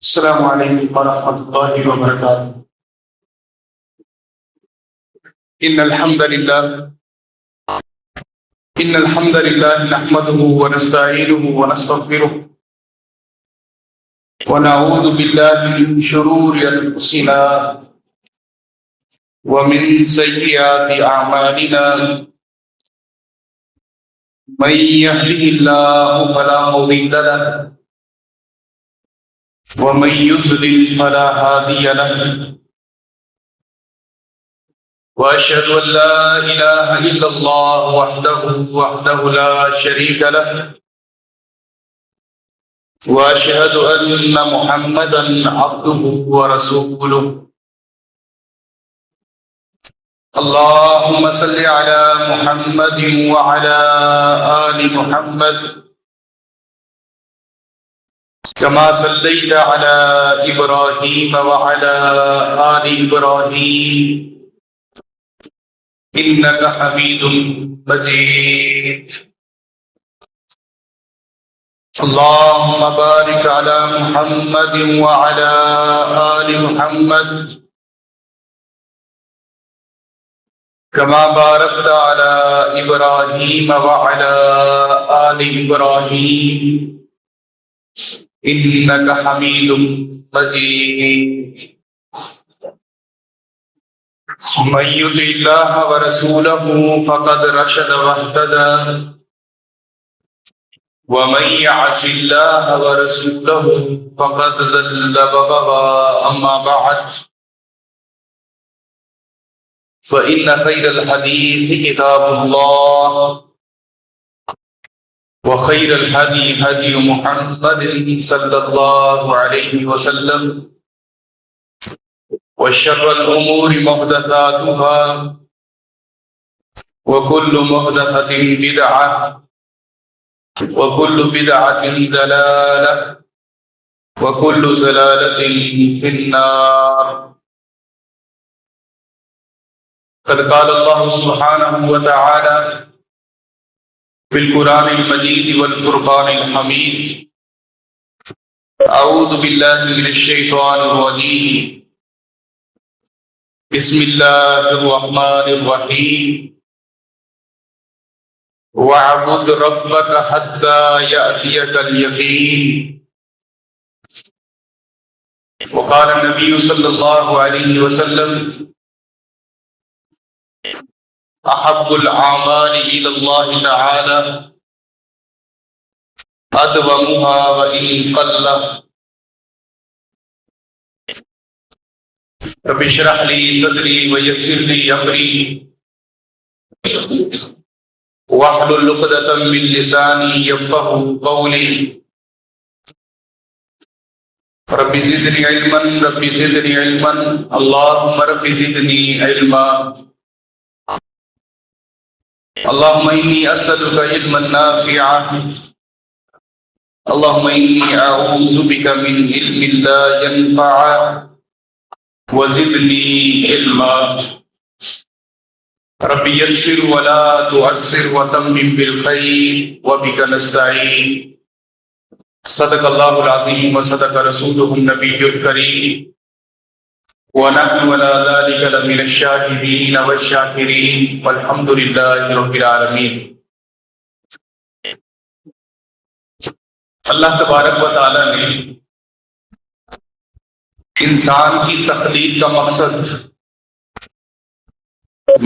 السلام عليكم ورحمة الله وبركاته. إن الحمد لله نحمده ونستعينه ونستغفره ونعوذ بالله من شرور أنفسنا ومن سيئات أعمالنا. من يهده الله فلا مضل له ومن يضلل فلا هادي له. وأشهد أن لا إله إلا الله وحده لا شريك له. وأشهد أن محمدا عبده ورسوله. اللهم صل على محمد وعلى آل محمد كما صليت على إبراهيم وعلى آل إبراهيم إنك حميد مجيد. اللهم بارك على محمد وعلى آل محمد كما باركت على إبراهيم وعلى آل إبراهيم إنك حميد مجيد. من يطع الله ورسوله فقد رشد واهتدى ومن يعص الله ورسوله فقد ضل وغوى. أما بعد فإن خير الحديث كتاب الله وخير الهدي هدي محمد صلى الله عليه وسلم وشر الأمور محدثاتها وكل محدثة بدعة وكل بدعة ضلالة وكل ضلالة في النار. قد قال الله سبحانه وتعالى في القرآن المجيد والفرقان الحميد: أعوذ بالله من الشيطان الرجيم. بسم الله الرحمن الرحيم. واعبد ربك حتى يأتيك اليقين. وقال النبي صلى الله عليه وسلم: أحب الأعمال إلى الله تعالى أدومها وإن قل. رب اشرح لي صدري ويسر لي أمري واحلل عقدة من لساني يفقهوا قولي. رب زدني علما اللهم رب زدني علما. اللهم إني أسألك علما نافعا. اللهم إني أعوذ بك من علم لا ينفع وزدني علما. رب يسر ولا تعسر وتمم بالخير وبك نستعين. صدق الله العظيم وصدق رسوله النبي الكريم ونحن على ذلك لمن الشاهدين والشاكرين والحمد لله رب العالمين. اللہ تبارک و تعالی نے انسان کی تخلیق کا مقصد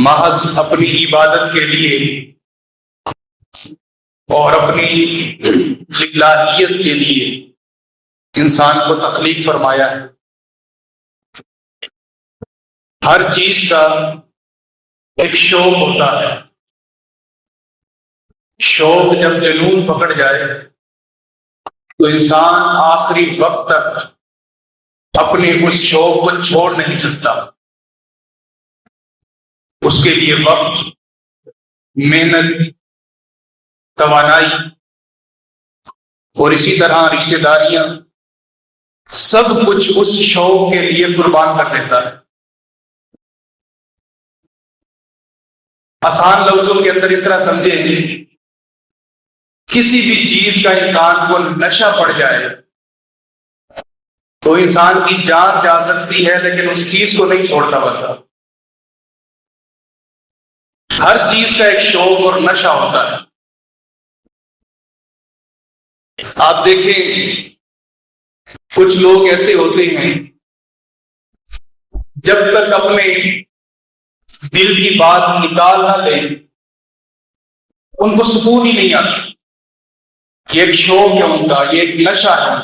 محض اپنی عبادت کے لیے اور اپنی الہیت کے لیے انسان کو تخلیق فرمایا ہے. ہر چیز کا ایک شوق ہوتا ہے. شوق جب جنون پکڑ جائے تو انسان آخری وقت تک اپنے اس شوق کو چھوڑ نہیں سکتا. اس کے لیے وقت، محنت، توانائی اور اسی طرح رشتہ داریاں سب کچھ اس شوق کے لیے قربان کر دیتا ہے. آسان لفظوں کے اندر اس طرح سمجھیں، کسی بھی چیز کا انسان کو نشہ پڑ جائے تو انسان کی جان جا سکتی ہے لیکن اس چیز کو نہیں چھوڑتا بندہ. ہر چیز کا ایک شوق اور نشہ ہوتا ہے. آپ دیکھیں کچھ لوگ ایسے ہوتے ہیں جب تک اپنے دل کی بات نکال نہ لیں ان کو سکون ہی نہیں آتا. یہ ایک شوق ہے ان کا، یہ ایک نشہ ہے.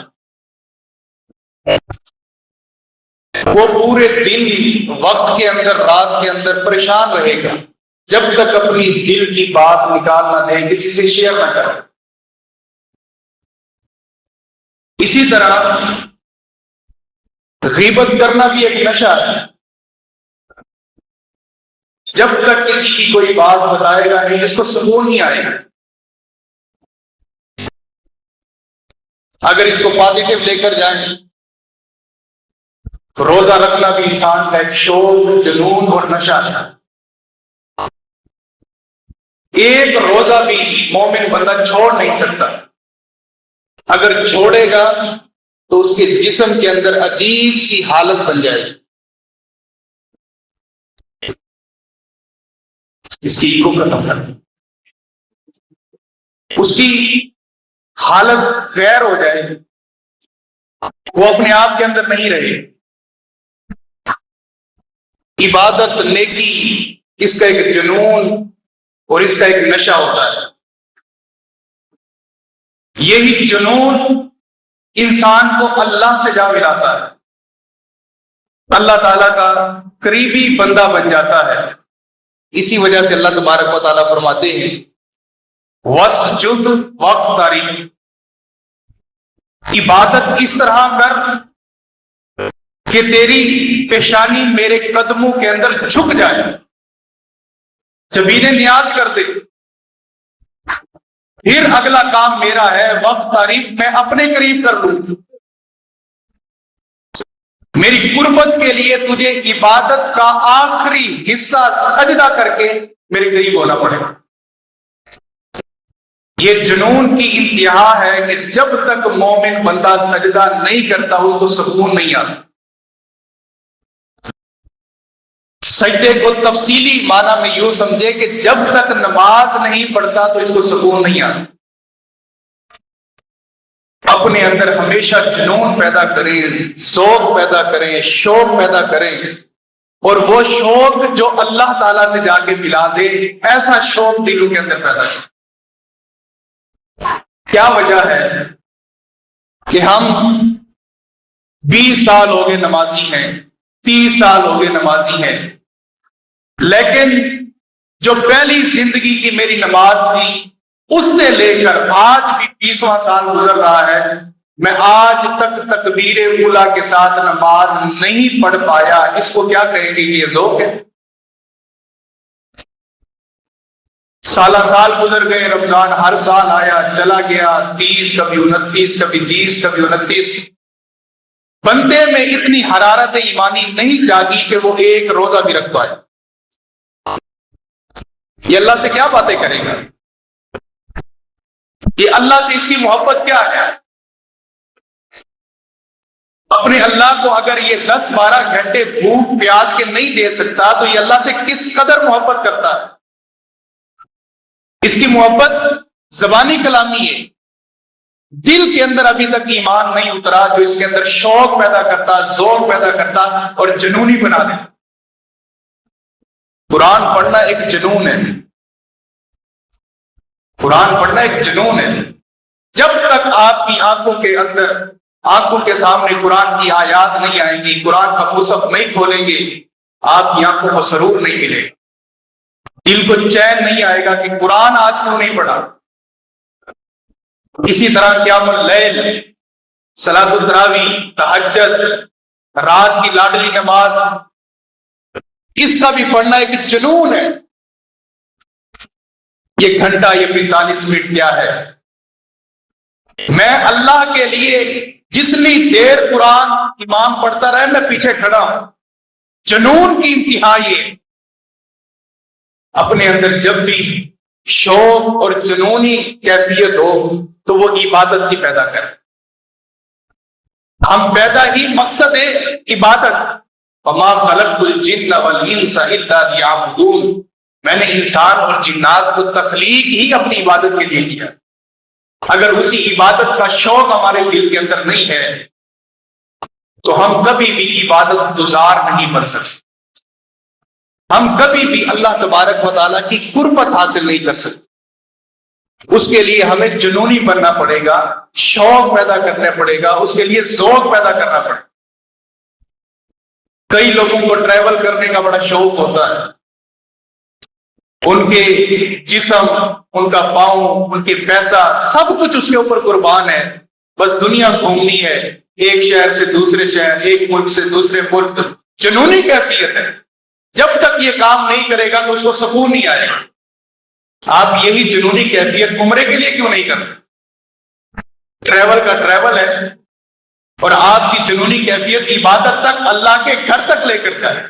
وہ پورے دن وقت کے اندر رات کے اندر پریشان رہے گا جب تک اپنی دل کی بات نکال نہ دیں، کسی سے شیئر نہ کریں. اسی طرح غیبت کرنا بھی ایک نشہ ہے. جب تک کسی کی کوئی بات بتائے گا نہیں اس کو سکون نہیں آئے گا. اگر اس کو پازیٹو لے کر جائیں، روزہ رکھنا بھی انسان کا ایک شوق، جنون اور نشہ ہے. ایک روزہ بھی مومن بندہ چھوڑ نہیں سکتا. اگر چھوڑے گا تو اس کے جسم کے اندر عجیب سی حالت بن جائے گی. اس کی ایگو ختم کر، اس کی حالت غیر ہو جائے گی، وہ اپنے آپ کے اندر نہیں رہے. عبادت، نیکی، اس کا ایک جنون اور اس کا ایک نشہ ہوتا ہے. یہی جنون انسان کو اللہ سے جا ملاتا ہے، اللہ تعالیٰ کا قریبی بندہ بن جاتا ہے. اسی وجہ سے اللہ تبارک و تعالیٰ فرماتے ہیں وَاسْجُدْ وَاقْتَرِب، عبادت اس طرح کر کہ تیری پیشانی میرے قدموں کے اندر جھک جائے، جبین نیاز کر دے. پھر اگلا کام میرا ہے وَاقْتَرِب، میں اپنے قریب کر لوں. میری قربت کے لیے تجھے عبادت کا آخری حصہ سجدہ کر کے میرے قریب ہونا پڑے گا. یہ جنون کی انتہا ہے کہ جب تک مومن بندہ سجدہ نہیں کرتا اس کو سکون نہیں آتا. سجدے کو تفصیلی معنی میں یوں سمجھے کہ جب تک نماز نہیں پڑھتا تو اس کو سکون نہیں آتا. اپنے اندر ہمیشہ جنون پیدا کریں، ذوق پیدا کریں، شوق پیدا کریں، اور وہ شوق جو اللہ تعالیٰ سے جا کے ملا دے، ایسا شوق دلوں کے اندر پیدا کریں. کیا وجہ ہے کہ ہم 20 سال ہو گئے نمازی ہیں، 30 سال ہو گئے نمازی ہیں، لیکن جو پہلی زندگی کی میری نماز تھی اس سے لے کر آج بھی 20واں سال گزر رہا ہے، میں آج تک تکبیر اولیٰ کے ساتھ نماز نہیں پڑھ پایا. اس کو کیا کہیں گے کہ یہ ذوق ہے؟ سالہ سال گزر گئے، رمضان ہر سال آیا چلا گیا، 30 کبھی 29 کبھی 30 کبھی 29. بندے میں اتنی حرارت ایمانی نہیں جاگی کہ وہ ایک روزہ بھی رکھ پائے. یہ اللہ سے کیا باتیں کرے گا؟ یہ اللہ سے اس کی محبت کیا ہے؟ اپنے اللہ کو اگر یہ 10-12 گھنٹے بھوک پیاس کے نہیں دے سکتا تو یہ اللہ سے کس قدر محبت کرتا ہے؟ اس کی محبت زبانی کلامی ہے، دل کے اندر ابھی تک ایمان نہیں اترا جو اس کے اندر شوق پیدا کرتا، ذوق پیدا کرتا اور جنونی بنا دے. قرآن پڑھنا ایک جنون ہے، قرآن پڑھنا ایک جنون ہے. جب تک آپ کی آنکھوں کے اندر، آنکھوں کے سامنے قرآن کی آیات نہیں آئیں گی، قرآن کا مصحف نہیں کھولیں گے، آپ کی آنکھوں کو سرور نہیں ملے گا، دل کو چین نہیں آئے گا کہ قرآن آج کیوں نہیں پڑھا. اسی طرح قیام اللیل، صلاۃ التراویح، تہجد، رات کی لاڈلی نماز، اس کا بھی پڑھنا ایک جنون ہے. یہ گھنٹہ، یہ 45 منٹ کیا ہے؟ میں اللہ کے لیے جتنی دیر قرآن امام پڑھتا رہے میں پیچھے کھڑا ہوں. جنون کی انتہا یہ. اپنے اندر جب بھی شوق اور جنونی کیفیت ہو تو وہ عبادت کی پیدا کرے. ہم پیدا ہی مقصد ہے عبادت. وما خلقت الجن والانس الا ليعبدون. میں نے انسان اور جنات کو تخلیق ہی اپنی عبادت کے لیے کیا. اگر اسی عبادت کا شوق ہمارے دل کے اندر نہیں ہے تو ہم کبھی بھی عبادت گزار نہیں بن سکتے. ہم کبھی بھی اللہ تبارک و تعالیٰ کی قربت حاصل نہیں کر سکتے. اس کے لیے ہمیں جنونی بننا پڑے گا، شوق پیدا کرنا پڑے گا، اس کے لیے ذوق پیدا کرنا پڑے گا. کئی لوگوں کو ٹریول کرنے کا بڑا شوق ہوتا ہے. ان کے جسم، ان کا پاؤں، ان کے پیسہ، سب کچھ اس کے اوپر قربان ہے. بس دنیا گھومنی ہے، ایک شہر سے دوسرے شہر، ایک ملک سے دوسرے ملک. جنونی کیفیت ہے. جب تک یہ کام نہیں کرے گا تو اس کو سکون نہیں آئے گا. آپ یہی جنونی کیفیت عمرے کے لیے کیوں نہیں کرتے؟ ٹریول کا ٹریول ہے اور آپ کی جنونی کیفیت عبادت تک، اللہ کے گھر تک لے کر جائے.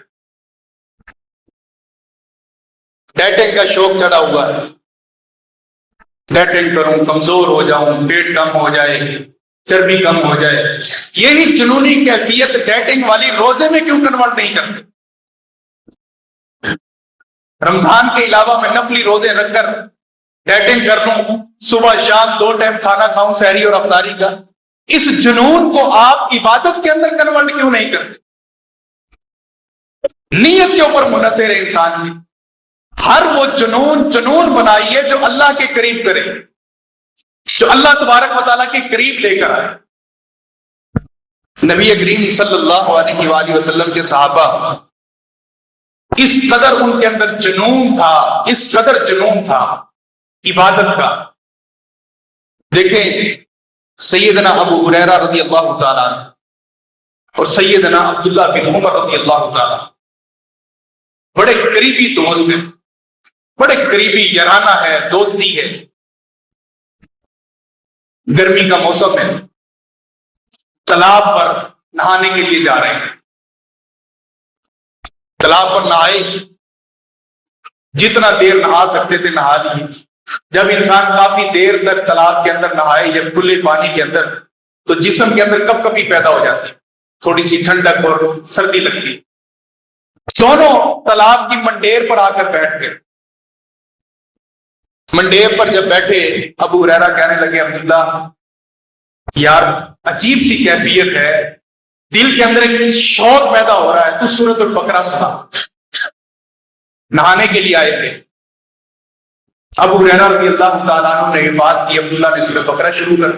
ڈیٹنگ کا شوق چڑھا ہوا ہے، ڈیٹنگ کروں، کمزور ہو جاؤں، پیٹ کم ہو جائے، چربی کم ہو جائے. یہی جنونی کیفیت ڈیٹنگ والی روزے میں کیوں کنورٹ نہیں کرتے؟ رمضان کے علاوہ میں نفلی روزے رکھ کر ڈیٹنگ کر لوں، صبح شام 2 ٹائم کھانا کھاؤں، سحری اور افطاری کا. اس جنون کو آپ عبادت کے اندر کنورٹ کیوں نہیں کرتے؟ نیت کے اوپر منحصر ہے انسان کی. ہر وہ جنون بنائیے جو اللہ کے قریب کرے، جو اللہ تبارک و تعالیٰ کے قریب لے کر آئے. نبی کریم صلی اللہ علیہ وآلہ وسلم کے صحابہ، اس قدر ان کے اندر جنون تھا، اس قدر جنون تھا عبادت کا. دیکھیں سیدنا ابو ہریرہ رضی اللہ تعالیٰ عنہ اور سیدنا عبداللہ بن عمر رضی اللہ تعالیٰ بڑے قریبی دوست ہیں، بڑے قریبی یارانہ ہے، دوستی ہے. گرمی کا موسم ہے، تالاب پر نہانے کے لیے جا رہے ہیں. تالاب پر نہائے، جتنا دیر نہا سکتے تھے نہا لیے. جب انسان کافی دیر تک تالاب کے اندر نہائے یا کھلے پانی کے اندر تو جسم کے اندر کپ کپی پیدا ہو جاتی، تھوڑی سی ٹھنڈک اور سردی لگتی. دونوں تالاب کی منڈیر پر آ کر بیٹھ گئے. منڈیر پر جب بیٹھے ابو ہریرہ کہنے لگے، عبداللہ یار عجیب سی کیفیت ہے، دل کے اندر ایک شوق پیدا ہو رہا ہے، تو سورۃ البقرہ سنا. نہانے کے لیے آئے تھے. ابو ہریرہ رضی اللہ تعالیٰ عنہ نے یہ بات کی، عبداللہ نے سورۃ بقرہ شروع کر.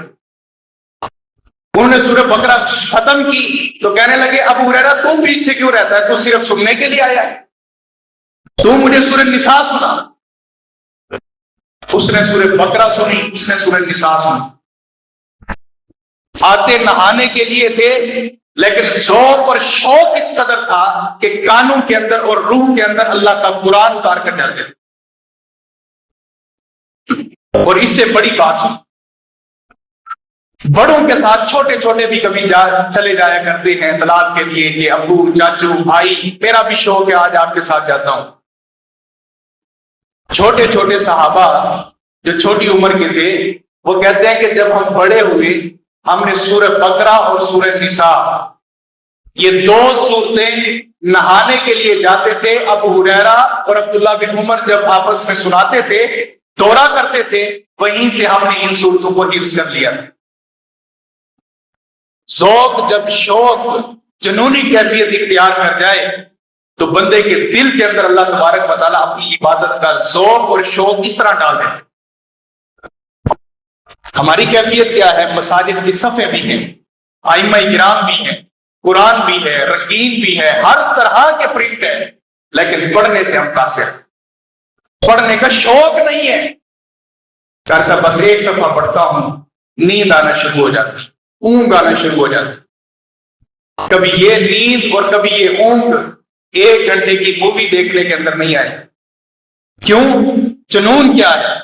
انہوں نے سورۃ بقرہ ختم کی تو کہنے لگے، ابو ہریرہ تم پیچھے کیوں رہتا ہے؟ تو صرف سننے کے لیے آیا ہے، تو مجھے سورۃ نساء سنا. اس نے سورۃ بقرہ سنی، اس نے سورۃ نساء سنی. آتے نہانے کے لیے تھے لیکن ذوق اور شوق اس قدر تھا کہ کانوں کے اندر اور روح کے اندر اللہ کا قرآن اتار کر جاتے تھے. اور اس سے بڑی بات سن، بڑوں کے ساتھ چھوٹے چھوٹے بھی کبھی چلے جایا کرتے ہیں تالاب کے لیے کہ ابو، چاچو، بھائی میرا بھی شوق ہے آج آپ کے ساتھ جاتا ہوں. چھوٹے چھوٹے صحابہ جو چھوٹی عمر کے تھے وہ کہتے ہیں کہ جب ہم بڑے ہوئے ہم نے سورۃ بقرہ اور سورۃ نساء یہ 2 سورتیں نہانے کے لیے جاتے تھے. ابو ہریرہ اور عبداللہ بن عمر جب آپس میں سناتے تھے، دورہ کرتے تھے، وہیں سے ہم نے ان صورتوں کو حفظ کر لیا. ذوق جب شوق جنونی کیفیت اختیار کر جائے تو بندے کے دل کے اندر اللہ تبارک و تعالیٰ اپنی عبادت کا ذوق اور شوق اس طرح ڈال دیتے. ہماری کیفیت کیا ہے؟ مساجد کی صفیں بھی ہیں، ائمہ کرام بھی ہیں، قرآن بھی ہے، رنگین بھی ہے، ہر طرح کے پرنٹ ہے، لیکن پڑھنے سے ہم قاصر، پڑھنے کا شوق نہیں ہے. صاحب بس ایک صفحہ پڑھتا ہوں، نیند آنا شروع ہو جاتی، اونگ آنا شروع ہو جاتی. کبھی یہ نیند اور کبھی یہ اونگ 1 گھنٹے کی مووی دیکھنے کے اندر نہیں آئے. کیوں؟ جنون کیا ہے؟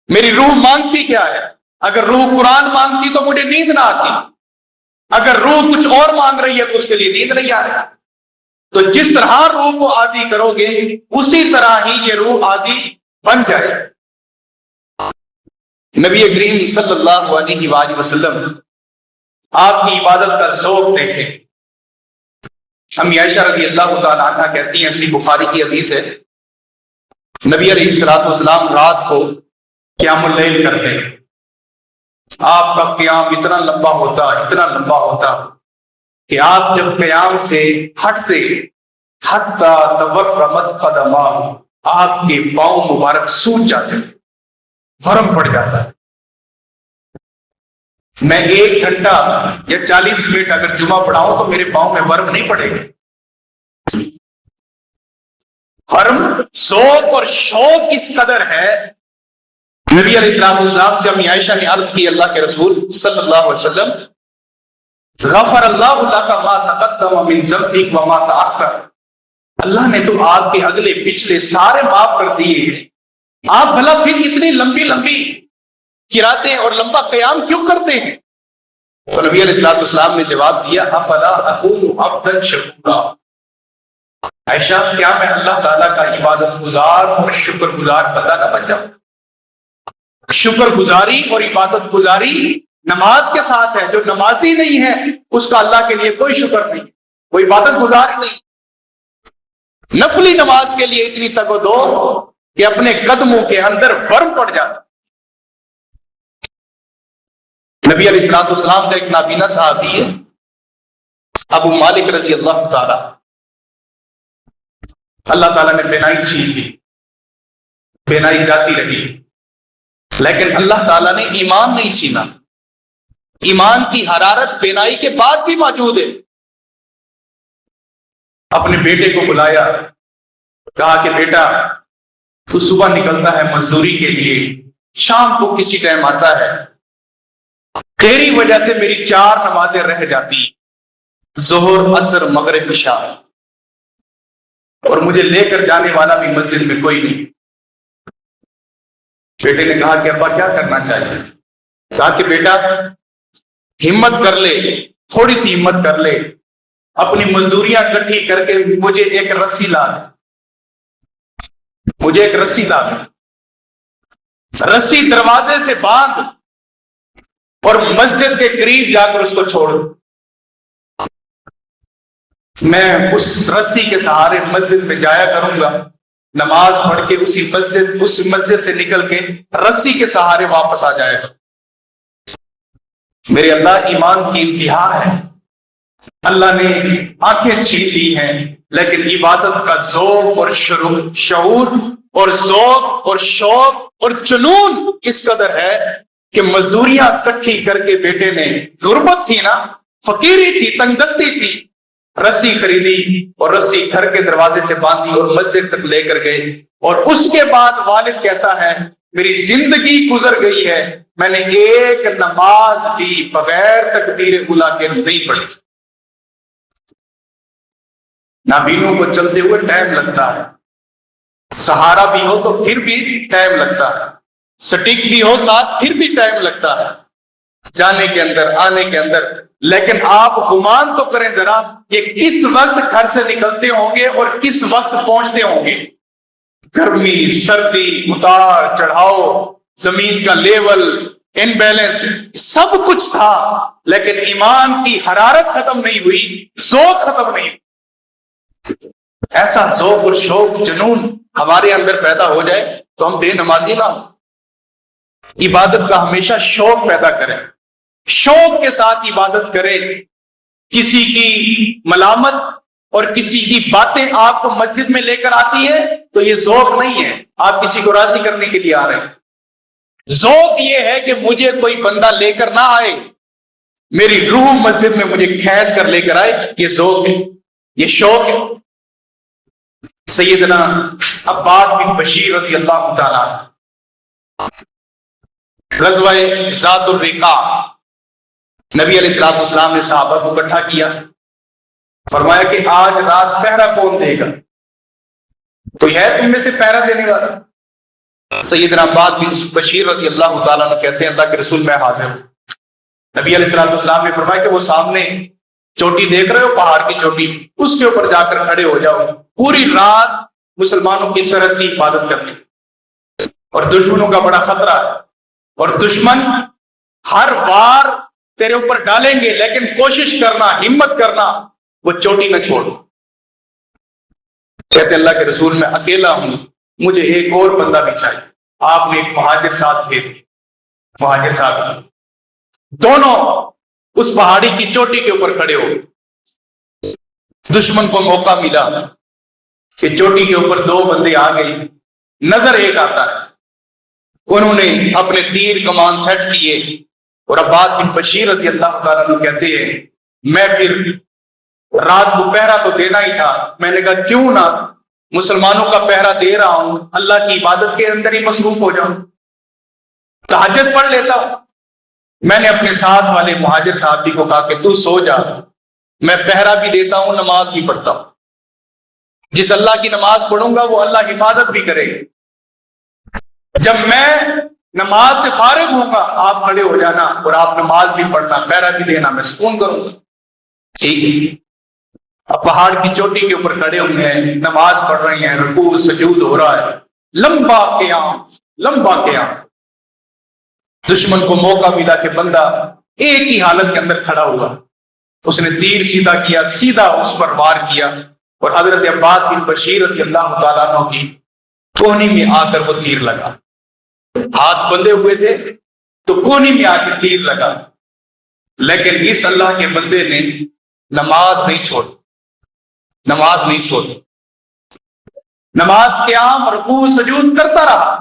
میری روح مانگتی کیا ہے؟ اگر روح قرآن مانگتی تو مجھے نیند نہ آتی، اگر روح کچھ اور مانگ رہی ہے تو اس کے لیے نیند نہیں آ رہی. تو جس طرح روح کو عادی کرو گے اسی طرح ہی یہ روح عادی بن جائے. نبی کریم صلی اللہ علیہ وآلہ وسلم آپ کی عبادت کا ذوق دیکھیں۔ امی عائشہ رضی اللہ تعالیٰ عنہ کہتی ہیں، صحیح بخاری کی حدیث ہے، نبی علیہ الصلوۃ والسلام رات کو قیام اللیل کرتے ہیں، آپ کا قیام اتنا لمبا ہوتا کہ آپ جب قیام سے ہٹتے حتی تورمت قدماہ، آپ کے پاؤں مبارک سوج جاتے، ورم پڑ جاتا ہے۔ میں 1 گھنٹہ یا 40 منٹ اگر جمعہ پڑھاؤں تو میرے پاؤں میں ورم نہیں پڑے گا۔ ورم ذوق اور شوق اس قدر ہے۔ نبی علیہ السلام سے امی عائشہ نے عرض کی، اللہ کے رسول صلی اللہ علیہ وسلم، غفر اللہ لک ما تقدم من ذنبک وما تأخر، اللہ نے تو آپ کے اگلے پچھلے سارے معاف کر دیے، آپ بھلا پھر اتنی لمبی قراتیں اور لمبا قیام کیوں کرتے ہیں؟ تو نبی علیہ السلام نے جواب دیا، افلا اکون عبدا شکورا، عائشہ کیا میں اللہ تعالیٰ کا عبادت گزار اور شکر گزار بندہ نہ بن جاؤں؟ شکر گزاری اور عبادت گزاری نماز کے ساتھ ہے، جو نمازی نہیں ہے اس کا اللہ کے لیے کوئی شکر نہیں، وہ عبادت گزاری نہیں۔ نفلی نماز کے لیے اتنی تگ و دو کہ اپنے قدموں کے اندر ورم پڑ جاتا۔ نبی علیہ السلام کا ایک نابینا صحابی ہے، ابو مالک رضی اللہ تعالی، اللہ تعالیٰ نے بینائی چھین لی، بینائی جاتی رہی، لیکن اللہ تعالیٰ نے ایمان نہیں چھینا، ایمان کی حرارت بینائی کے بعد بھی موجود ہے۔ اپنے بیٹے کو بلایا، کہا کہ بیٹا تو صبح نکلتا ہے مزدوری کے لیے، شام کو کسی ٹائم آتا ہے، تیری وجہ سے میری 4 نمازیں رہ جاتی، ظہر، عصر، مغرب، عشاء، اور مجھے لے کر جانے والا بھی مسجد میں کوئی نہیں۔ بیٹے نے کہا کہ ابا کیا کرنا چاہیے؟ کہا کہ بیٹا ہمت کر لے، تھوڑی سی ہمت کر لے، اپنی مزدوریاں اکٹھی کر کے مجھے ایک رسی لا دے، مجھے ایک رسی لا دے، رسی دروازے سے باندھ اور مسجد کے قریب جا کر اس کو چھوڑ، میں اس رسی کے سہارے مسجد میں جایا کروں گا، نماز پڑھ کے اس مسجد سے نکل کے رسی کے سہارے واپس آ جائے گا۔ میرے اللہ، ایمان کی انتہا ہے، اللہ نے آنکھیں چھین لی ہیں، لیکن عبادت کا ذوق اور شعور اور ذوق اور شوق اور جنون اس قدر ہے کہ مزدوریاں اکٹھی کر کے بیٹے نے، غربت تھی نا، فقیری تھی، تنگ دستی تھی، رسی خریدی اور رسی گھر کے دروازے سے باندھی اور مسجد تک لے کر گئے، اور اس کے بعد والد کہتا ہے میری زندگی گزر گئی ہے، میں نے ایک نماز بھی بغیر تکبیر اولیٰ کے نہیں پڑھی۔ نابینوں کو چلتے ہوئے ٹائم لگتا ہے، سہارا بھی ہو تو پھر بھی ٹائم لگتا ہے، سٹک بھی ہو ساتھ پھر بھی ٹائم لگتا ہے، جانے کے اندر، آنے کے اندر۔ لیکن آپ گمان تو کریں ذرا، یہ کس وقت گھر سے نکلتے ہوں گے اور کس وقت پہنچتے ہوں گے؟ گرمی، سردی، اتار چڑھاؤ، زمین کا لیول، ان بیلنس، سب کچھ تھا، لیکن ایمان کی حرارت ختم نہیں ہوئی، ذوق ختم نہیں ہوئی۔ ایسا ذوق اور شوق، جنون ہمارے اندر پیدا ہو جائے تو ہم بے نمازی نہ ہوں۔ عبادت کا ہمیشہ شوق پیدا کریں، شوق کے ساتھ عبادت کریں۔ کسی کی ملامت اور کسی کی باتیں آپ کو مسجد میں لے کر آتی ہے تو یہ ذوق نہیں ہے، آپ کسی کو راضی کرنے کے لیے آ رہے ہیں۔ ذوق یہ ہے کہ مجھے کوئی بندہ لے کر نہ آئے، میری روح مسجد میں مجھے کھینچ کر لے کر آئے، یہ ذوق ہے، یہ شوق ہے۔ سیدنا عباد بن بشیر رضی اللہ تعالیٰ غزوہ ذات الرقاع، نبی علیہ السلام نے صحابہ کو اکٹھا کیا، فرمایا کہ آج رات پہرا کون دے گا؟ کوئی ہے تم میں سے پہرا دینے والا؟ سیدنا عباد بن بشیر رضی اللہ تعالیٰ عنہ کہتے ہیں اللہ کے رسول میں حاضر ہوں۔ نبی علیہ السلام نے فرمایا کہ وہ سامنے چوٹی دیکھ رہے ہو، پہاڑ کی چوٹی، اس کے اوپر جا کر کھڑے ہو جاؤ، پوری رات مسلمانوں کی سرحد کی حفاظت کرنی، اور دشمنوں کا بڑا خطرہ ہے، اور دشمن ہر وار تیرے اوپر ڈالیں گے، لیکن کوشش کرنا، ہمت کرنا، وہ چوٹی نہ چھوڑ۔ کہتے اللہ کے رسول میں اکیلا ہوں، مجھے ایک اور بندہ بھی چاہیے۔ آپ نے ایک مہاجر ساتھ بھیج، مہاجر ساتھ، دونوں اس پہاڑی کی چوٹی کے اوپر کھڑے ہو گئے۔ دشمن کو موقع ملا کہ چوٹی کے اوپر دو بندے آ گئی، نظر ایک آتا ہے، انہوں نے اپنے تیر کمان سیٹ کیے، اور عباد بن بشیر رضی اللہ تعالیٰ عنہ کہتے ہیں میں پھر رات کو پہرا تو دینا ہی تھا، میں نے کہا کیوں نہ مسلمانوں کا پہرا دے رہا ہوں، اللہ کی عبادت کے اندر ہی مصروف ہو جاؤں، تہجد پڑھ لیتا ہوں۔ میں نے اپنے ساتھ والے مہاجر صحابی کو کہا کہ تو سو جا، میں پہرا بھی دیتا ہوں، نماز بھی پڑھتا ہوں، جس اللہ کی نماز پڑھوں گا وہ اللہ حفاظت بھی کرے گا۔ جب میں نماز سے فارغ ہوں گا آپ کھڑے ہو جانا، اور آپ نماز بھی پڑھنا، پہرا بھی دینا، میں سکون کروں گا۔ ٹھیک ہے، اب پہاڑ کی چوٹی کے اوپر کھڑے ہوئے ہیں، نماز پڑھ رہے ہیں، رکوع سجود ہو رہا ہے، لمبا قیام، لمبا قیام۔ دشمن کو موقع ملا کہ بندہ ایک ہی حالت کے اندر کھڑا ہوا، اس نے تیر سیدھا کیا، سیدھا اس پر وار کیا، اور حضرت عباد بن بشیر رضی اللہ تعالیٰ عنہ کی کوہنی میں آ کر وہ تیر لگا۔ ہاتھ بندے ہوئے تھے تو کوہنی میں آ کے تیر لگا، لیکن اس اللہ کے بندے نے نماز نہیں چھوڑی، نماز نہیں چھوڑی، نماز قیام رکوع سجود کرتا رہا۔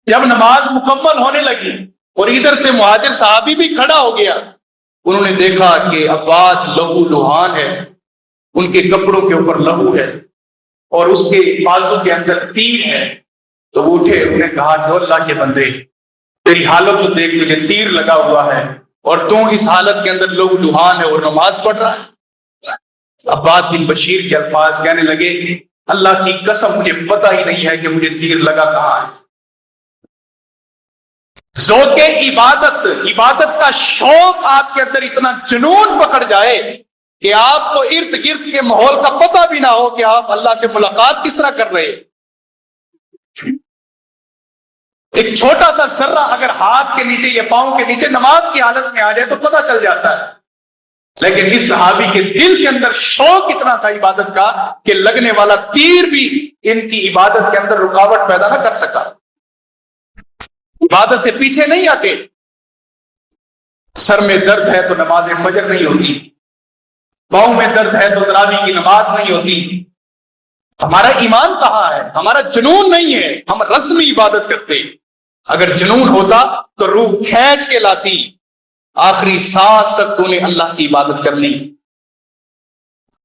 جب نماز مکمل ہونے لگی اور ادھر سے مہاجر صحابی بھی کھڑا ہو گیا، انہوں نے دیکھا کہ عباد لہو لہان ہے، ان کے کپڑوں کے اوپر لہو ہے اور اس کے بازو کے اندر تیر ہے، تو وہ اٹھے، انہوں نے کہا کہ اللہ کے بندے تیری حالت تو دیکھ، تجھے تیر لگا ہوا ہے اور تو اس حالت کے اندر لہو لہان ہے اور نماز پڑھ رہا ہے۔ عباد بن بشیر کے الفاظ کہنے لگے اللہ کی قسم مجھے پتہ ہی نہیں ہے کہ مجھے تیر لگا کہاں ہے۔ ذوق عبادت، عبادت کا شوق آپ کے اندر اتنا جنون پکڑ جائے کہ آپ کو ارد گرد کے ماحول کا پتہ بھی نہ ہو کہ آپ اللہ سے ملاقات کس طرح کر رہے ہیں۔ ایک چھوٹا سا ذرہ اگر ہاتھ کے نیچے یا پاؤں کے نیچے نماز کی حالت میں آ جائے تو پتہ چل جاتا ہے، لیکن اس صحابی کے دل کے اندر شوق اتنا تھا عبادت کا کہ لگنے والا تیر بھی ان کی عبادت کے اندر رکاوٹ پیدا نہ کر سکا، عبادت سے پیچھے نہیں آتے۔ سر میں درد ہے تو نماز فجر نہیں ہوتی، پاؤں میں درد ہے تو تراویح کی نماز نہیں ہوتی۔ ہمارا ایمان کہاں ہے؟ ہمارا جنون نہیں ہے، ہم رسمی عبادت کرتے۔ اگر جنون ہوتا تو روح کھینچ کے لاتی، آخری سانس تک تو نے اللہ کی عبادت کرنی،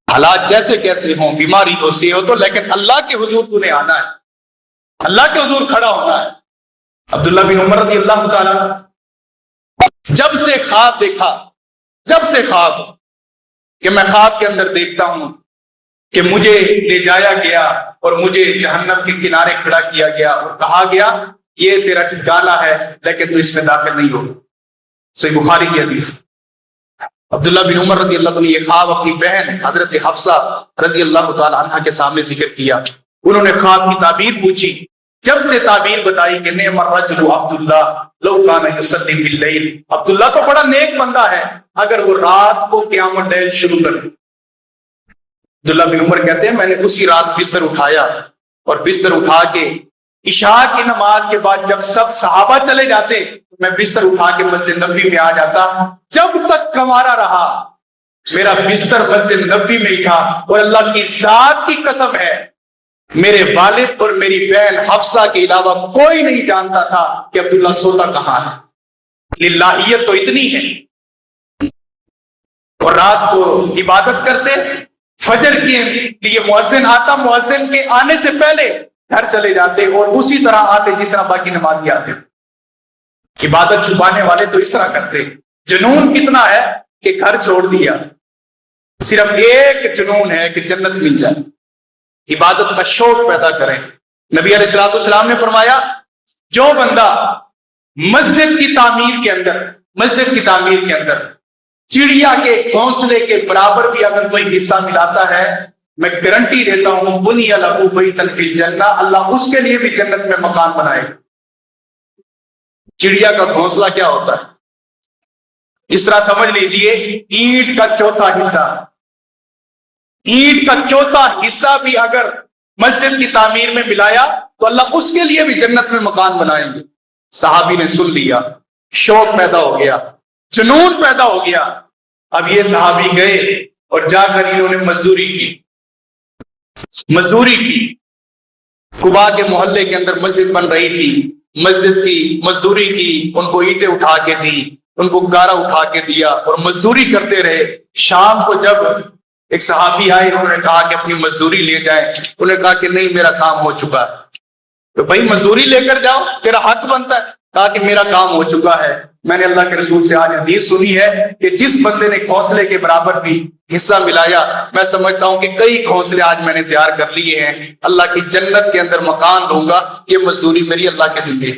حالات جیسے کیسے ہوں، بیماری ہو، سے ہو تو، لیکن اللہ کے حضور تو نے آنا ہے، اللہ کے حضور کھڑا ہونا ہے۔ عبداللہ بن عمر رضی اللہ تعالیٰ جب سے خواب دیکھا، جب سے خواب کہ میں خواب کے اندر دیکھتا ہوں کہ مجھے لے جایا گیا اور مجھے جہنم کے کنارے کھڑا کیا گیا اور کہا گیا یہ تیرا ٹھکانہ ہے لیکن تو اس میں داخل نہیں ہوگا۔ صحیح بخاری کی حدیث۔ عبداللہ بن عمر رضی اللہ تعالیٰ نے یہ خواب اپنی بہن حضرت حفصہ رضی اللہ تعالیٰ عنہ کے سامنے ذکر کیا۔ انہوں نے خواب کی تعبیر پوچھی، جب سے تعبیر بتائی کہ نعم الرجل عبداللہ لو کان یصلی باللیل، عبداللہ تو بڑا نیک بندہ ہے اگر وہ رات کو قیام اللیل شروع کر دے۔ عبداللہ بن عمر کہتے ہیں میں نے اسی رات بستر اٹھایا اور بستر اٹھا کے عشاء کی نماز کے بعد جب سب صحابہ چلے جاتے میں بستر اٹھا کے مسجد نبوی میں آ جاتا، جب تک کنوارا رہا میرا بستر مسجد نبوی میں ہی تھا، اور اللہ کی ذات کی قسم ہے میرے والد اور میری بہن حفصہ کے علاوہ کوئی نہیں جانتا تھا کہ عبداللہ سوتا کہاں ہے۔ للہیت تو اتنی ہے، اور رات کو عبادت کرتے، فجر کے لیے مؤذن آتا، مؤذن کے آنے سے پہلے گھر چلے جاتے اور اسی طرح آتے جس طرح باقی نمازی آتے۔ عبادت چھپانے والے تو اس طرح کرتے۔ جنون کتنا ہے کہ گھر چھوڑ دیا، صرف ایک جنون ہے کہ جنت مل جائے۔ عبادت کا شوق پیدا کریں۔ نبی علیہ الصلوۃ والسلام نے فرمایا جو بندہ مسجد کی تعمیر کے اندر چڑیا کے گھونسلے کے برابر بھی اگر کوئی حصہ ملاتا ہے، میں گارنٹی دیتا ہوں بنی لہ بیتا فی الجنہ، اللہ اس کے لیے بھی جنت میں مکان بنائے۔ چڑیا کا گھونسلہ کیا ہوتا ہے؟ اس طرح سمجھ لیجئے اینٹ کا چوتھا حصہ، اینٹ کا چوتھا حصہ بھی اگر مسجد کی تعمیر میں ملایا تو اللہ اس کے لیے بھی جنت میں مکان بنائیں گے۔ صحابی نے سن لیا، شوق پیدا ہو گیا، جنون پیدا ہو گیا۔ اب یہ صحابی گئے اور جا کر انہوں نے مزدوری کی۔ قباء کے محلے کے اندر مسجد بن رہی تھی، مسجد کی مزدوری کی، ان کو اینٹیں اٹھا کے دی، ان کو گارا اٹھا کے دیا اور مزدوری کرتے رہے۔ شام کو جب ایک صحابی آئے، انہوں نے کہا کہ اپنی مزدوری لے جائیں، انہوں نے کہا کہ نہیں، میرا کام ہو چکا ہے۔ تو بھائی مزدوری لے کر جاؤ، تیرا حق بنتا ہے۔ کہا کہ میرا کام ہو چکا ہے۔ میں نے اللہ کے رسول سے آج حدیث سنی ہے کہ جس بندے نے گھونسلے کے برابر بھی حصہ ملایا، میں سمجھتا ہوں کہ کئی گھونسلے آج میں نے تیار کر لیے ہیں، اللہ کی جنت کے اندر مکان لوں گا، یہ مزدوری میری اللہ کے ذمہ۔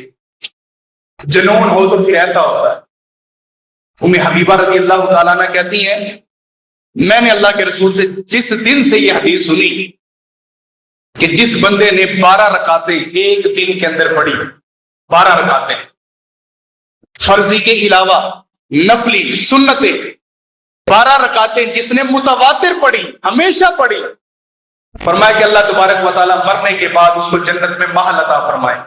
جنون ہو تو پھر ایسا ہوتا ہے۔ ام حبیبہ رضی اللہ تعالیٰ عنہ کہتی ہیں میں نے اللہ کے رسول سے جس دن سے یہ حدیث سنی کہ جس بندے نے 12 رکعتیں ایک دن کے اندر پڑھی، 12 رکعتیں فرضی کے علاوہ نفلی سنتیں، 12 رکعتیں جس نے متواتر پڑھی، ہمیشہ پڑھی، فرمایا کہ اللہ تبارک و تعالیٰ مرنے کے بعد اس کو جنت میں محل عطا فرمائے۔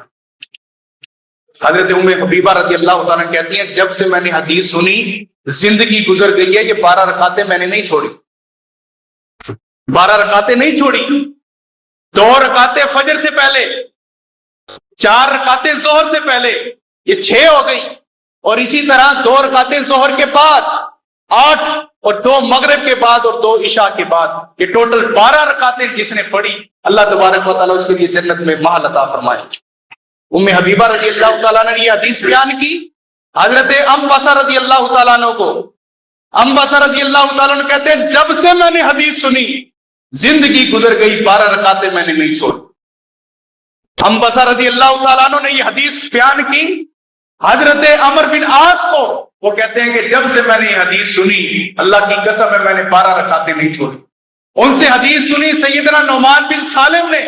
حضرت ام حبیبہ رضی اللہ تعالیٰ کہتی ہیں جب سے میں نے حدیث سنی زندگی گزر گئی ہے، یہ 12 رکعتیں میں نے نہیں چھوڑی، 12 رکعتیں نہیں چھوڑی۔ 2 رکعتیں فجر سے پہلے، 4 رکعتیں ظہر سے پہلے، یہ 6 ہو گئی، اور اسی طرح 2 رکعتیں ظہر کے بعد 8، اور 2 مغرب کے بعد اور 2 عشاء کے بعد، یہ ٹوٹل 12 رکعتیں جس نے پڑھی، اللہ تبارک و تعالیٰ اس کے لیے جنت میں محل عطا فرمائے۔ ام حبیبہ رضی اللہ تعالیٰ نے یہ حدیث بیان کی حضرت انبسہ رضی اللہ تعالیٰ عنہ کو۔ انبسہ رضی اللہ تعالیٰ عنہ کہتے ہیں جب سے میں نے حدیث سنی زندگی گزر گئی، 12 رکعتیں میں نے نہیں چھوڑی۔ انبسہ رضی اللہ تعالیٰ عنہ نے یہ حدیث بیان کی حضرت عمر بن عاص کو، وہ کہتے ہیں کہ جب سے میں نے یہ حدیث سنی اللہ کی قسم ہے میں نے 12 رکعتیں نہیں چھوڑی۔ ان سے حدیث سنی سیدنا نعمان بن سالم نے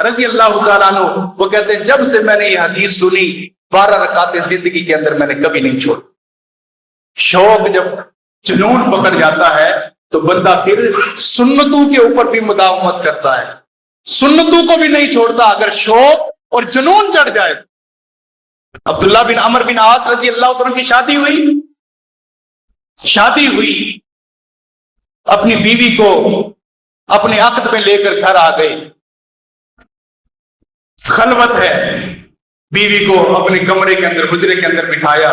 رضی اللہ تعالیٰ عنہ، وہ کہتے ہیں جب سے میں نے یہ حدیث سنی 12 رکعتیں زندگی کے اندر میں نے کبھی نہیں چھوڑی۔ شوق جب جنون پکڑ جاتا ہے تو بندہ پھر سنتوں کے اوپر بھی مداومت کرتا ہے، سنتوں کو بھی نہیں چھوڑتا اگر شوق اور جنون چڑھ جائے۔ عبداللہ بن عمر بن عاص رضی اللہ عنہ کی شادی ہوئی، اپنی بیوی کو اپنے عقد میں لے کر گھر آ گئے، خلوت ہے، بیوی کو اپنے کمرے کے اندر حجرے کے اندر بٹھایا،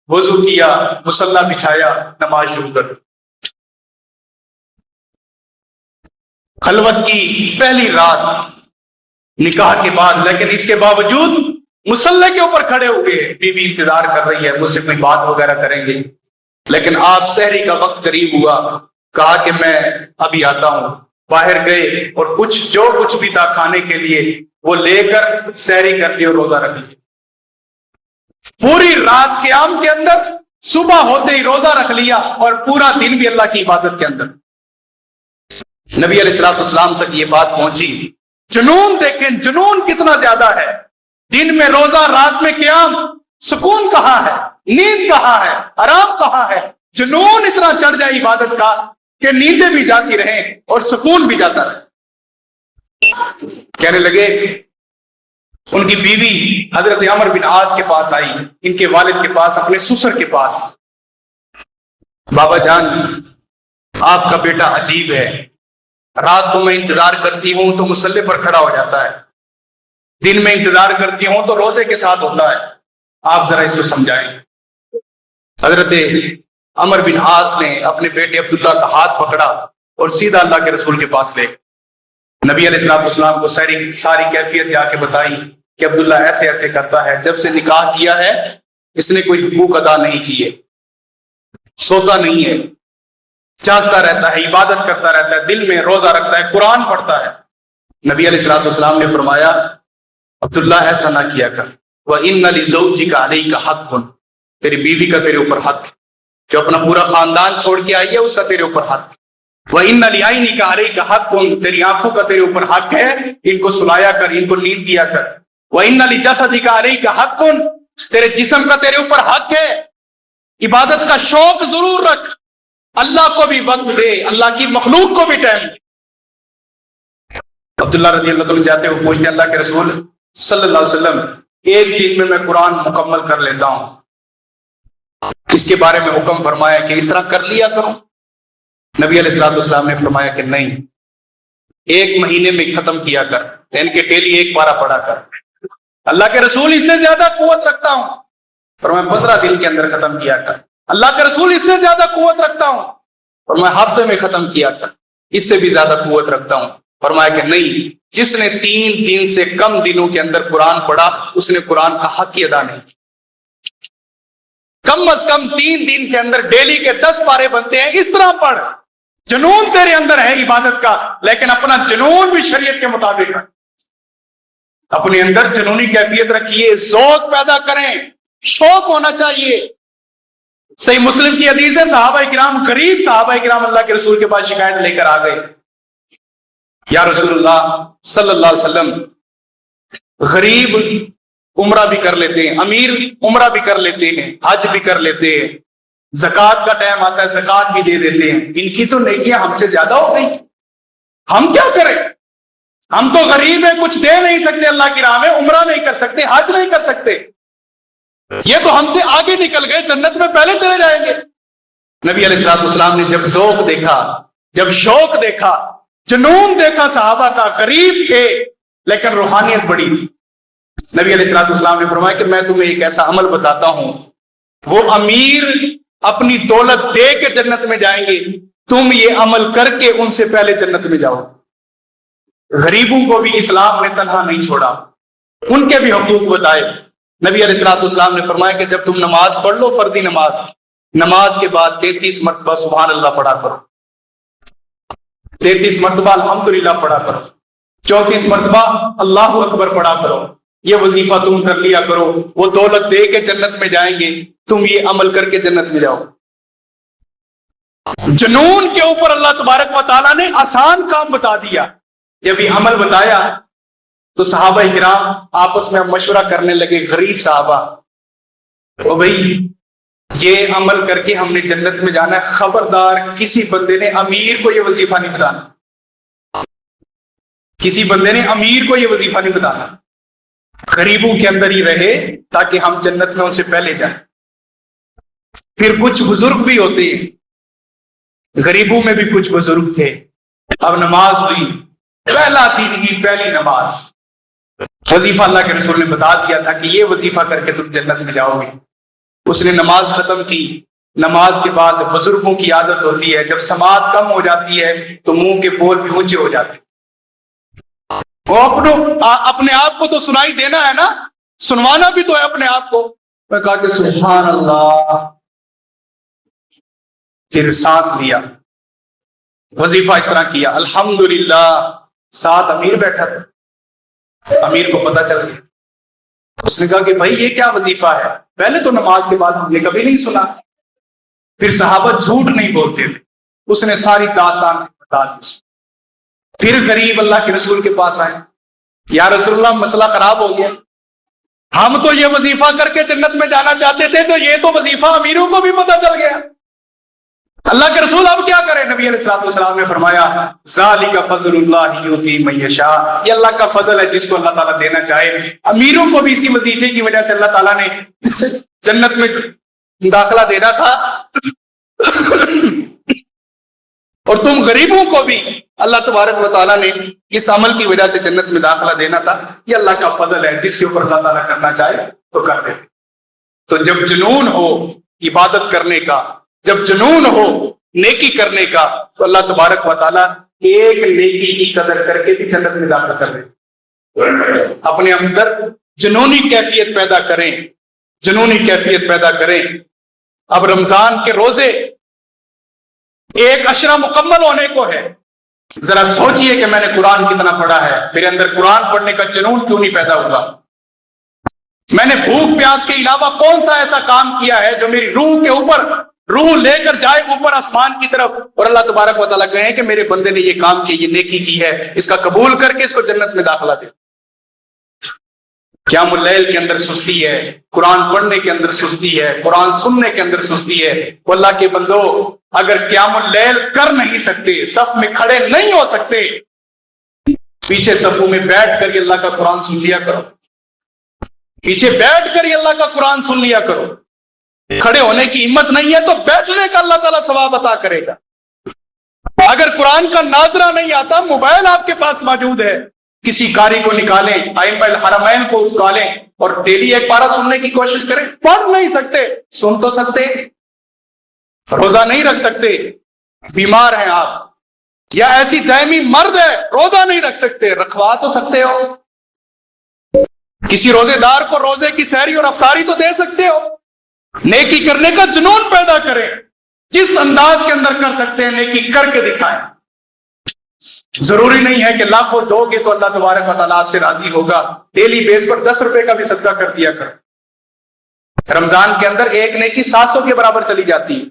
وضو کیا، مصلی بچھایا، نماز شروع کر۔ خلوت کی پہلی رات نکاح کے بعد، لیکن اس کے باوجود مصلی کے اوپر کھڑے ہو گئے، بیوی انتظار کر رہی ہے مجھ سے کوئی بات وغیرہ کریں گے، لیکن آپ سحری کا وقت قریب ہوا، کہا کہ میں ابھی آتا ہوں۔ باہر گئے اور جو کچھ بھی تھا کھانے کے لیے وہ لے کر سحری کر لی اور روزہ رکھ لی۔ پوری رات قیام کے اندر، صبح ہوتے ہی روزہ رکھ لیا، اور پورا دن بھی اللہ کی عبادت کے اندر۔ نبی علیہ الصلوۃ والسلام تک یہ بات پہنچی۔ جنون دیکھیں، جنون کتنا زیادہ ہے، دن میں روزہ، رات میں قیام، سکون کہاں ہے، نیند کہاں ہے، آرام کہاں ہے۔ جنون اتنا چڑھ جائے عبادت کا کہ نیندیں بھی جاتی رہیں اور سکون بھی جاتا رہے۔ کہنے لگے، ان کی بیوی حضرت عمر بن عاص کے پاس آئی، ان کے والد کے پاس، اپنے سسر کے پاس، بابا جان آپ کا بیٹا عجیب ہے، رات کو میں انتظار کرتی ہوں تو مصلی پر کھڑا ہو جاتا ہے، دن میں انتظار کرتی ہوں تو روزے کے ساتھ ہوتا ہے، آپ ذرا اس کو سمجھائیں۔ حضرت عمر بن عاص نے اپنے بیٹے عبداللہ کا ہاتھ پکڑا اور سیدھا اللہ کے رسول کے پاس لے نبی علیہ الصلوۃ والسلام کو ساری کیفیت جا کے بتائی کہ عبداللہ ایسے ایسے کرتا ہے، جب سے نکاح کیا ہے اس نے کوئی حقوق ادا نہیں کیے، سوتا نہیں ہے، جاگتا رہتا ہے، عبادت کرتا رہتا ہے، دل میں روزہ رکھتا ہے، قرآن پڑھتا ہے۔ نبی علیہ الصلوۃ والسلام نے فرمایا عبداللہ ایسا نہ کیا کر، وَإِنَّ لِزَوْجِكَ عَلَيْكَ حَقٌّ، تیری بیوی کا تیرے اوپر حق، جو اپنا پورا خاندان چھوڑ کے آئی ہے اس کا تیرے اوپر حق۔ وَإِنَّ لِعَيْنِكَ عَلَيْكَ حَقٌّ، تیری آنکھوں کا تیرے اوپر حق ہے، ان کو سلایا کر، ان کو نیند دیا کر۔ وَإِنَّ لِجَسَدِكَ عَلَيْكَ حَقٌّ، تیرے جسم کا تیرے اوپر حق ہے، عبادت کا شوق ضرور رکھ، اللہ کو بھی وقت دے، اللہ کی مخلوق کو بھی ٹائم دے۔ عبداللہ رضی اللہ عنہ جاتے ہوئے پوچھتے ہیں اللہ کے رسول صلی اللہ علیہ وسلم، ایک دن میں قرآن مکمل کر لیتا ہوں، اس کے بارے میں حکم فرمایا کہ اس طرح کر لیا کرو؟ نبی علیہ الصلوۃ والسلام نے فرمایا کہ نہیں، ایک مہینے میں ختم کیا کر، یعنی کہ ڈیلی ایک پارہ پڑھا کر۔ اللہ کے رسول اس سے زیادہ قوت رکھتا ہوں، فرمایا 15 دن کے اندر ختم کیا کر۔ اللہ کے رسول اس سے زیادہ قوت رکھتا ہوں، فرمایا ہفتے میں ختم کیا کر، اس سے بھی زیادہ قوت رکھتا ہوں۔ فرمایا کہ نہیں، جس نے 3 دن سے کم دنوں کے اندر قرآن پڑھا اس نے قرآن کا حق ہی ادا نہیں کیا۔ کم از کم 3 دن کے اندر ڈیلی کے 10 پارے بنتے ہیں، اس طرح پڑھ۔ جنون تیرے اندر ہے عبادت کا، لیکن اپنا جنون بھی شریعت کے مطابق ہے۔ اپنے اندر جنونی کیفیت رکھیے، ذوق پیدا کریں، شوق ہونا چاہیے۔ صحیح مسلم کی حدیث ہے، صحابہ کرام، غریب صحابہ کرام اللہ کے رسول کے پاس شکایت لے کر آ گئے، یا رسول اللہ صلی اللہ علیہ وسلم، غریب عمرہ بھی کر لیتے ہیں، امیر عمرہ بھی کر لیتے ہیں، حج بھی کر لیتے ہیں، زکوٰۃ کا ٹائم آتا ہے زکوٰۃ بھی دے دیتے ہیں، ان کی تو نیکیاں ہم سے زیادہ ہو گئی، ہم کیا کریں؟ ہم تو غریب ہیں، کچھ دے نہیں سکتے اللہ کی راہ میں، عمرہ نہیں کر سکتے، حج نہیں کر سکتے، یہ تو ہم سے آگے نکل گئے، جنت میں پہلے چلے جائیں گے۔ نبی علیہ الصلوۃ والسلام نے جب ذوق دیکھا، جب شوق دیکھا، جنون دیکھا صحابہ کا، غریب تھے لیکن روحانیت بڑی تھی، نبی علیہ الصلوۃ والسلام نے فرمایا کہ میں تمہیں ایک ایسا عمل بتاتا ہوں، وہ امیر اپنی دولت دے کے جنت میں جائیں گے، تم یہ عمل کر کے ان سے پہلے جنت میں جاؤ۔ غریبوں کو بھی اسلام نے تنہا نہیں چھوڑا، ان کے بھی حقوق بتائے۔ نبی علیہ الصلوۃ والسلام نے فرمایا کہ جب تم نماز پڑھ لو، فردی نماز کے بعد 33 مرتبہ سبحان اللہ پڑھا کرو، 33 مرتبہ الحمدللہ پڑھا کرو، 34 مرتبہ اللہ اکبر پڑھا کرو، یہ وظیفہ تم کر لیا کرو، وہ دولت دے کے جنت میں جائیں گے، تم یہ عمل کر کے جنت میں جاؤ۔ جنون کے اوپر اللہ تبارک و تعالیٰ نے آسان کام بتا دیا۔ جب یہ عمل بتایا تو صحابہ کرام آپس میں مشورہ کرنے لگے، غریب صحابہ، او بھائی یہ عمل کر کے ہم نے جنت میں جانا ہے، خبردار کسی بندے نے امیر کو یہ وظیفہ نہیں بتانا، کسی بندے نے امیر کو یہ وظیفہ نہیں بتانا، غریبوں کے اندر ہی رہے تاکہ ہم جنت میں ان سے پہلے جائیں۔ پھر کچھ بزرگ بھی ہوتے ہیں، غریبوں میں بھی کچھ بزرگ تھے۔ اب نماز ہوئی، پہلا دن ہی پہلی نماز، وظیفہ اللہ کے رسول نے بتا دیا تھا کہ یہ وظیفہ کر کے تم جنت میں جاؤ گے۔ اس نے نماز ختم کی۔ نماز کے بعد بزرگوں کی عادت ہوتی ہے، جب سماعت کم ہو جاتی ہے تو منہ کے بول بھی اونچے ہو جاتے ہیں۔ وہ اپنے آپ کو تو سنائی دینا ہے نا، سنوانا بھی تو ہے اپنے آپ کو۔ میں کہا کہ سبحان اللہ، پھر سانس لیا، وظیفہ اس طرح کیا، الحمدللہ۔ ساتھ امیر بیٹھا تھا، امیر کو پتہ چل گیا، اس نے کہا کہ بھائی یہ کیا وظیفہ ہے، پہلے تو نماز کے بعد ہم نے کبھی نہیں سنا۔ پھر صحابہ جھوٹ نہیں بولتے تھے، اس نے ساری داستان بتا دی۔ پھر غریب اللہ کے رسول کے پاس آئے، یا رسول اللہ مسئلہ خراب ہو گیا، ہم تو یہ وظیفہ کر کے جنت میں جانا چاہتے تھے، تو یہ تو وظیفہ امیروں کو بھی پتہ چل گیا، اللہ کے رسول اب کیا کریں؟ نبی علیہ الصلوۃ والسلام نے فرمایا ذالک فضل اللہ یؤتی من یشاء، یہ اللہ کا فضل ہے جس کو اللہ تعالیٰ دینا چاہے۔ امیروں کو بھی اسی وظیفے کی وجہ سے اللہ تعالیٰ نے جنت میں داخلہ دینا تھا، اور تم غریبوں کو بھی اللہ تبارک و تعالیٰ نے اس عمل کی وجہ سے جنت میں داخلہ دینا تھا۔ یہ اللہ کا فضل ہے، جس کے اوپر اللہ تعالیٰ کرنا چاہے تو کر دے۔ تو جب جنون ہو عبادت کرنے کا، جب جنون ہو نیکی کرنے کا، تو اللہ تبارک و تعالیٰ ایک نیکی کی قدر کر کے بھی جنت میں داخل کر دے۔ اپنے اندر جنونی کیفیت پیدا کریں، جنونی کیفیت پیدا کریں۔ اب رمضان کے روزے ایک عشرہ مکمل ہونے کو ہے، ذرا سوچئے کہ میں نے قرآن کتنا پڑھا ہے، میرے اندر قرآن پڑھنے کا جنون کیوں نہیں پیدا ہوا؟ میں نے بھوک پیاس کے علاوہ کون سا ایسا کام کیا ہے جو میری روح کے اوپر، روح لے کر جائے اوپر آسمان کی طرف، اور اللہ تبارک و تعالیٰ کہیں کہ میرے بندے نے یہ کام کیا، یہ نیکی کی ہے، اس کا قبول کر کے اس کو جنت میں داخلہ دے۔ قیام اللیل کے اندر سستی ہے، قرآن پڑھنے کے اندر سستی ہے، قرآن سننے کے اندر سستی ہے۔ وہ اللہ کے بندو، اگر قیام اللیل کر نہیں سکتے، صف میں کھڑے نہیں ہو سکتے، پیچھے صفوں میں بیٹھ کر یہ اللہ کا قرآن سن لیا کرو، پیچھے بیٹھ کر یہ اللہ کا قرآن سن لیا کرو۔ کھڑے ہونے کی ہمت نہیں ہے تو بیٹھنے کا اللہ تعالیٰ ثواب عطا کرے گا۔ اگر قرآن کا ناظرہ نہیں آتا، موبائل آپ کے پاس موجود ہے، کسی قاری کو نکالیں، ائمہ الحرمین کو نکالیں اور ڈیلی ایک پارہ سننے کی کوشش کریں۔ پڑھ نہیں سکتے، سن تو سکتے، روزہ نہیں رکھ سکتے، بیمار ہیں آپ، یا ایسی دائمی مرض ہے روزہ نہیں رکھ سکتے، رکھوا تو سکتے ہو، کسی روزے دار کو روزے کی سحری اور افطاری تو دے سکتے ہو۔ نیکی کرنے کا جنون پیدا کریں، جس انداز کے اندر کر سکتے ہیں نیکی کر کے دکھائیں۔ ضروری نہیں ہے کہ لاکھوں دو گے تو اللہ تبارک و تعالیٰ آپ سے راضی ہوگا، ڈیلی بیس پر 10 روپے کا بھی صدقہ کر دیا کرو۔ رمضان کے اندر ایک نیکی 700 کے برابر چلی جاتی ہے،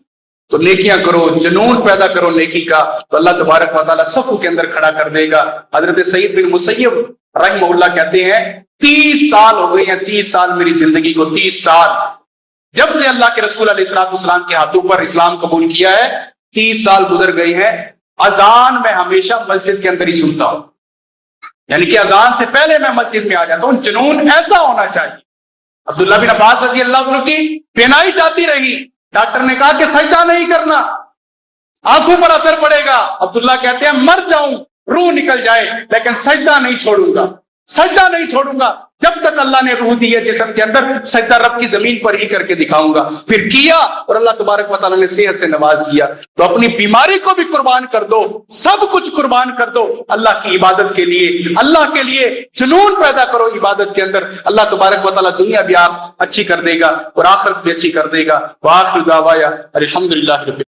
تو نیکیاں کرو، جنون پیدا کرو نیکی کا، تو اللہ تبارک و تعالیٰ صفوں کے اندر کھڑا کر دے گا۔ حضرت سعید بن مسیب رحمہ اللہ کہتے ہیں 30 سال ہو گئے ہیں، 30 سال میری زندگی کو، 30 سال جب سے اللہ کے رسول علیہ السلام کے ہاتھوں پر اسلام قبول کیا ہے، 30 سال گزر گئے ہیں، اذان میں ہمیشہ مسجد کے اندر ہی سنتا ہوں، یعنی کہ اذان سے پہلے میں مسجد میں آ جاتا ہوں۔ جنون ایسا ہونا چاہیے۔ عبداللہ بن عباس رضی اللہ عنہ کی بینائی جاتی رہی، ڈاکٹر نے کہا کہ سجدہ نہیں کرنا، آنکھوں پر اثر پڑے گا۔ عبداللہ کہتے ہیں مر جاؤں، روح نکل جائے، لیکن سجدہ نہیں چھوڑوں گا، سجدہ نہیں چھوڑوں گا جب تک اللہ نے روح دی ہے جسم کے اندر، سجدہ رب کی زمین پر ہی کر کے دکھاؤں گا۔ پھر کیا، اور اللہ تبارک و تعالیٰ نے صحت سے نواز دیا۔ تو اپنی بیماری کو بھی قربان کر دو، سب کچھ قربان کر دو اللہ کی عبادت کے لیے، اللہ کے لیے جنون پیدا کرو عبادت کے اندر۔ اللہ تبارک و تعالیٰ دنیا بھی آپ اچھی کر دے گا اور آخرت بھی اچھی کر دے گا۔ وآخر دعوایا الحمدللہ رب